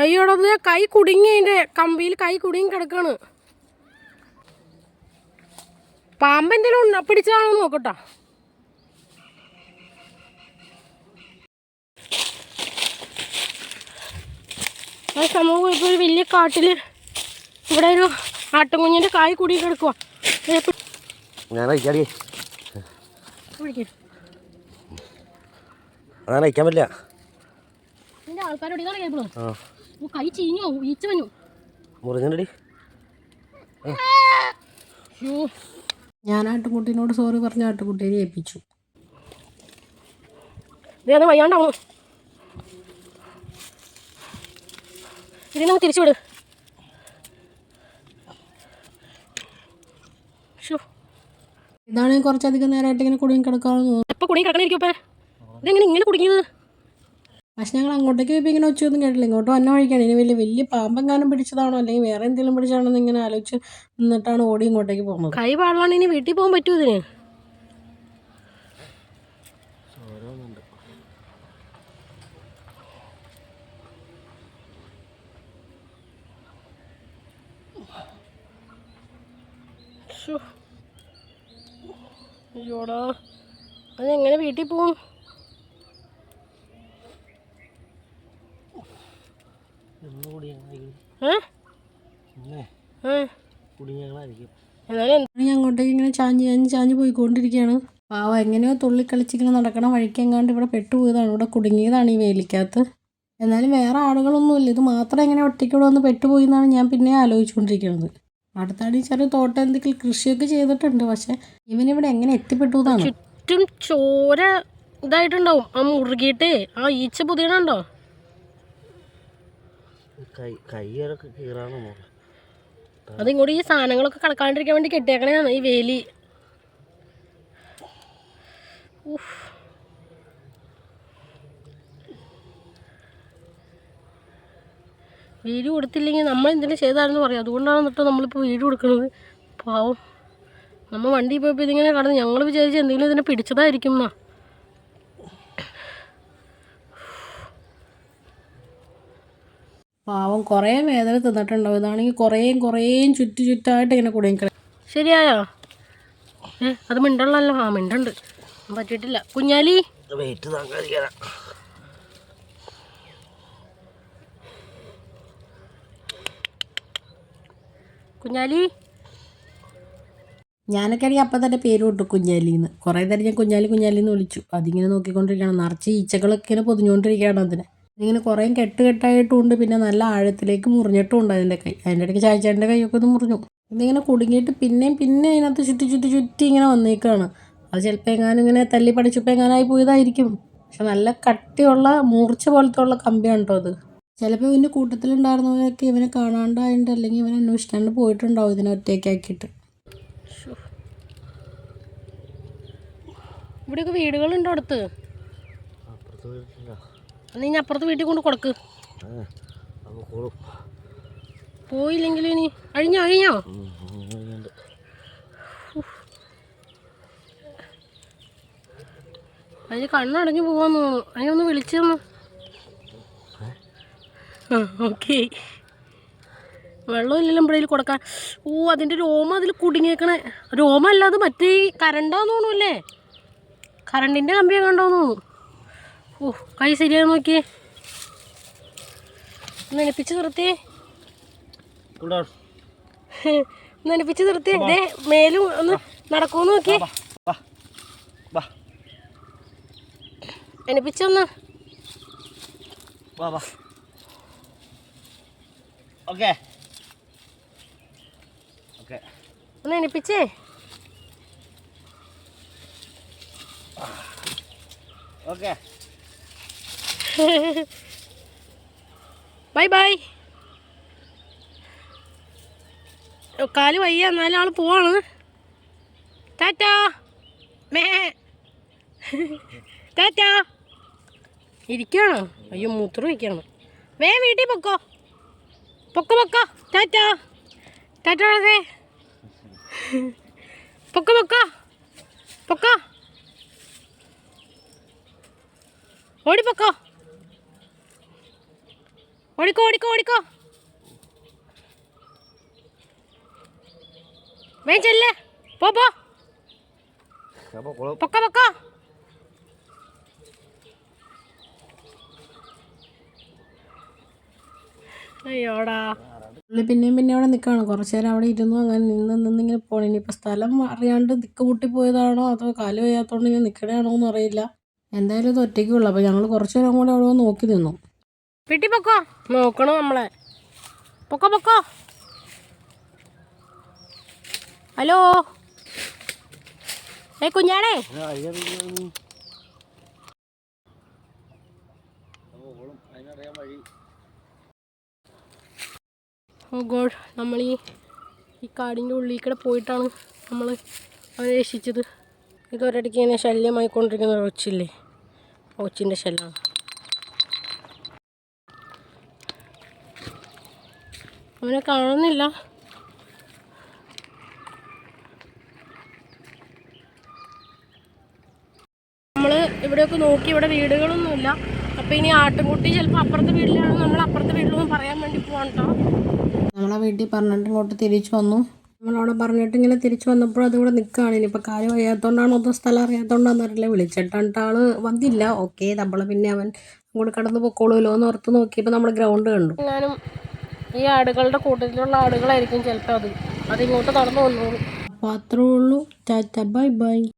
അയ്യോടത് കൈ കുടുങ്ങി, അതിന്റെ കമ്പിയിൽ കൈ കുടുങ്ങി കിടക്കാണ്. പാമ്പ് എന്തെങ്കിലും പിടിച്ചതാണോ നോക്കട്ടോ. ആ സമൂഹം ഇപ്പോൾ ഒരു വലിയ കാട്ടിൽ ഇവിടെ ഒരു ആട്ടുംകുഞ്ഞിൻ്റെ കായ് കുടുങ്ങി കിടക്കുക. കൈ ചീഞ്ഞോ, ഈച്ച വന്നു. ഞാൻ ആട്ടുകുട്ടീനോട് സോറി പറഞ്ഞ ആട്ടുകുട്ടീനെ ഏൽപ്പിച്ചു. ഇതേ വയ്യാണ്ടാവും, ഇതിനങ്ങ് തിരിച്ചു വിട്. ഇതാണ് കുറച്ചധികം നേരമായിട്ട് ഇങ്ങനെ കുടുങ്ങി കിടക്കാമെന്ന് തോന്നുന്നു. എപ്പോൾ കുടുങ്ങി കിടക്കണായിരിക്കും ഇപ്പം? ഇതെങ്ങനെ ഇങ്ങനെ കുടുങ്ങിയത്? പക്ഷെ ഞങ്ങൾ അങ്ങോട്ടേക്ക് പോയപ്പോൾ ഇങ്ങനെ ഒച്ചയൊന്നും കേട്ടില്ല. ഇങ്ങോട്ട് വന്ന വഴിക്കാണ്. ഇനി വലിയ പാമ്പെങ്ങാനും പിടിച്ചതാണോ അല്ലെങ്കിൽ വേറെ എന്തെങ്കിലും പിടിച്ചാണോ എന്ന് ഇങ്ങനെ ആലോചിച്ച് നിന്നിട്ടാണ് ഓടി ഇങ്ങോട്ടേക്ക് പോകുന്നത്. കൈ പാടാണ്, ഇനി വീട്ടിൽ പോകാൻ പറ്റുമോ ഇതിന്? അയ്യോടാ, അതെങ്ങനെ വീട്ടിൽ പോവും? ഞാൻ അങ്ങോട്ടേക്ക് ഇങ്ങനെ ചാഞ്ഞ് പോയിക്കൊണ്ടിരിക്കുകയാണ്. പാവം എങ്ങനെയോ തുള്ളിക്കളിച്ചിങ്ങനെ നടക്കണം വഴിക്കെങ്ങാണ്ട് ഇവിടെ പെട്ടുപോയതാണ്, ഇവിടെ കുടുങ്ങിയതാണ് ഈ വേലിക്കകത്ത്. എന്നാലും വേറെ ആളുകളൊന്നുമില്ല, ഇത് മാത്രം എങ്ങനെ ഒറ്റയ്ക്കൂടെ വന്ന് പെട്ടുപോയി എന്നാണ് ഞാൻ പിന്നെ ആലോചിച്ചുകൊണ്ടിരിക്കുന്നത്. അടുത്താടി ചെറിയ തോട്ടം എന്തെങ്കിലും കൃഷിയൊക്കെ ചെയ്തിട്ടുണ്ട്, പക്ഷെ ഇവനിവിടെ എങ്ങനെ എത്തിപ്പെട്ടു എന്നാണ്. ചുറ്റും ചോര ഇതായിട്ടുണ്ടാവും, ആ മുറുകിയിട്ടേ ആ ഈച്ച പുതിയണുണ്ടോ. അതിങ്ങോട്ട് ഈ സാധനങ്ങളൊക്കെ കടക്കാണ്ടിരിക്കാൻ വേണ്ടി കെട്ടിയേക്കണേയാണ് ഈ വേലി. വീട് കൊടുത്തില്ലെങ്കിൽ നമ്മൾ എന്തെങ്കിലും ചെയ്തായിരുന്നു പറയാം. അതുകൊണ്ടാണ് എന്നിട്ട് നമ്മളിപ്പോൾ വീട് കൊടുക്കുന്നത്. പാവം, നമ്മൾ വണ്ടി പോയപ്പോൾ ഇതിങ്ങനെ കടന്ന് ഞങ്ങൾ വിചാരിച്ച് എന്തെങ്കിലും ഇതിനെ പിടിച്ചതായിരിക്കും എന്നാ. പാവം കുറേ വേദന തിന്നിട്ടുണ്ടാവും. ഇതാണെങ്കിൽ കുറേയും ചുറ്റായിട്ട് ഇങ്ങനെ കുടുങ്ങിക്കള. ശരിയായോ? അത് മിണ്ടള്ളല്ലോ. ആ മിണ്ടുണ്ട്, പറ്റിയിട്ടില്ല. കുഞ്ഞാലി കുഞ്ഞാലി, ഞാനൊക്കെ ആണെങ്കിൽ അപ്പം തന്നെ പേര് വിട്ടു കുഞ്ഞാലിന്ന്. കുറേ നേരം ഞാൻ കുഞ്ഞാലിന്ന് വിളിച്ചു. അതിങ്ങനെ നോക്കിക്കൊണ്ടിരിക്കുകയാണ്. നിറച്ച് ഈച്ചകളൊക്കെ ഇങ്ങനെ പൊതിഞ്ഞുകൊണ്ടിരിക്കുകയാണ് അതിനെ. ഇതിങ്ങനെ കുറേ കെട്ടായിട്ടുമുണ്ട്, പിന്നെ നല്ല ആഴത്തിലേക്ക് മുറിഞ്ഞിട്ടുമുണ്ട് അതിൻ്റെ കൈ. അതിൻ്റെ ഇടയ്ക്ക് ചായച്ചേട്ടൻ്റെ കൈയൊക്കെ ഒന്ന് മുറിഞ്ഞു. ഇതിങ്ങനെ കുടുങ്ങിയിട്ട് പിന്നെയും അതിനകത്ത് ചുറ്റി ഇങ്ങനെ വന്നേക്കാണ്. അത് ചിലപ്പോൾ എങ്ങാനും ഇങ്ങനെ തല്ലി പഠിച്ചപ്പോൾ എങ്ങാനായി പോയതായിരിക്കും. പക്ഷെ നല്ല കട്ടിയുള്ള മൂർച്ച പോലത്തെ ഉള്ള കമ്പിയാണ് കേട്ടോ അത്. ചിലപ്പോൾ ഇവൻ്റെ കൂട്ടത്തിലുണ്ടായിരുന്നവരൊക്കെ ഇവനെ കാണാണ്ടായിട്ട് അല്ലെങ്കിൽ ഇവനെ അന്വേഷിച്ചാണ്ട് പോയിട്ടുണ്ടാവും ഇതിനെ ഒറ്റയ്ക്കാക്കിയിട്ട്. ഇവിടെയൊക്കെ വീടുകളുണ്ടോ അടുത്ത്? നീ അപ്പുറത്ത് വീട്ടിൽ കൊണ്ട് കൊടുക്ക്. പോയില്ലെങ്കിൽ ഇനി അഴിഞ്ഞോ? അതിന് കണ്ണടഞ്ഞു പോവാന്ന് തോന്നുന്നു. അതിനൊന്ന് വിളിച്ചു തന്നു. ഓക്കെ, വെള്ളമില്ലല്ലോ ഇവിടെയിൽ കൊടുക്കാൻ. അതിൻ്റെ രോമ അതിൽ കുടുങ്ങിയേക്കണേ. രോമ അല്ലാതെ മറ്റേ കരണ്ടാന്ന് തോന്നുന്നല്ലേ, കറണ്ടിൻ്റെ കമ്പി കണ്ടോന്ന് തോന്നുന്നു. കൈ ശരിയായി നോക്കിയേ, നനപ്പിച്ച് നിർത്തിയേ, നനപ്പിച്ച് നിർത്തിയേ. ഇതേ മേലും ഒന്ന് നടക്കുമെന്ന് നോക്കിയേ, നനപ്പിച്ചൊന്ന്. ഒന്ന് നനപ്പിച്ചേ. Bye bye. കാല് വയ്യ, എന്നാലും ആൾ പോവാണ്. ടാറ്റാ മേ, ടാറ്റാ. ഇരിക്കുകയാണോ? അയ്യോ, മൂത്രം വയ്ക്കുകയാണ്. വീട്ടിൽ പൊക്കോ. ടാറ്റാ ടാറ്റേ, പൊക്കോ ഓടിപ്പൊക്കോ. ഓടിക്കോ ഓടിക്കോ ഓടിക്കോ, വേഗം ചെല്ലേ, പോ പോ, പൊക്ക പൊക്ക. അയ്യോടാ, പിന്നെയും പിന്നെ അവിടെ നിൽക്കുകയാണ്. കുറച്ച് നേരം അവിടെ ഇരുന്നു. അങ്ങനെ നിന്നിങ്ങനെ പോകണം. ഇനിയിപ്പോൾ സ്ഥലം അറിയാണ്ട് ദിക്ക് കൂട്ടി പോയതാണോ അതോ കാല് വയ്യാത്തതുകൊണ്ട് ഇങ്ങനെ നിൽക്കണയാണോ എന്ന് അറിയില്ല. എന്തായാലും ഇത് ഒറ്റയ്ക്കുള്ളൂ. അപ്പോൾ ഞങ്ങൾ കുറച്ച് നേരം കൂടെ അവിടെ നോക്കി നിന്നു. വീട്ടിൽ പൊക്കോ, നോക്കണം നമ്മളെ. പൊക്കോ പൊക്കോ. ഹലോ, കുഞ്ഞാടേ, ഓ ഗോഡ്, നമ്മൾ ഈ കാടിൻ്റെ ഉള്ളിൽ കൂടെ പോയിട്ടാണ് നമ്മൾ അവനെ രക്ഷിച്ചത്. ഇതൊരടിക്ക് ഇങ്ങനെ ശല്യമായിക്കൊണ്ടിരിക്കുന്ന ഒരു ഒച്ചില്ലേ, ഒച്ചിൻ്റെ ശല്യമാണ്. അവനെ കാണുന്നില്ല. നമ്മൾ ഇവിടെയൊക്കെ നോക്കി, ഇവിടെ വീടുകളൊന്നുമില്ല. അപ്പോൾ ഇനി ആട്ടുംകുട്ടി ചിലപ്പോൾ അപ്പുറത്തെ വീട്ടിലാണ്, നമ്മൾ അപ്പുറത്തെ വീട്ടിലൊന്നും പറയാൻ വേണ്ടി പോകാൻ കേട്ടോ. നമ്മളെ വീട്ടിൽ പറഞ്ഞിട്ട് ഇങ്ങോട്ട് തിരിച്ചു വന്നു. നമ്മളവിടെ പറഞ്ഞിട്ട് ഇങ്ങനെ തിരിച്ചു വന്നപ്പോൾ അതുകൂടെ നിൽക്കുകയാണ്. ഇനിയിപ്പോൾ കാര്യം അറിയാത്തതുകൊണ്ടാണോ അതോ സ്ഥലം അറിയാത്തതുകൊണ്ടാണെന്ന് അറിയില്ല. വിളിച്ചിട്ടാണ്ട് ആൾ വന്നില്ല. ഓക്കെ, നമ്മൾ പിന്നെ അവൻ അങ്ങോട്ട് കടന്ന് പൊക്കോളൂല്ലോ എന്ന് ഓർത്ത് നോക്കിയപ്പോൾ നമ്മൾ ഗ്രൗണ്ട് കണ്ടു. ഞാനും ഈ ആടുകളുടെ കൂട്ടത്തിലുള്ള ആടുകളായിരിക്കും ചിലപ്പോൾ അതിങ്ങോട്ട് നടന്നു വന്നോളൂ. അപ്പോൾ അത്രേ ഉള്ളൂ. Tata bye bye.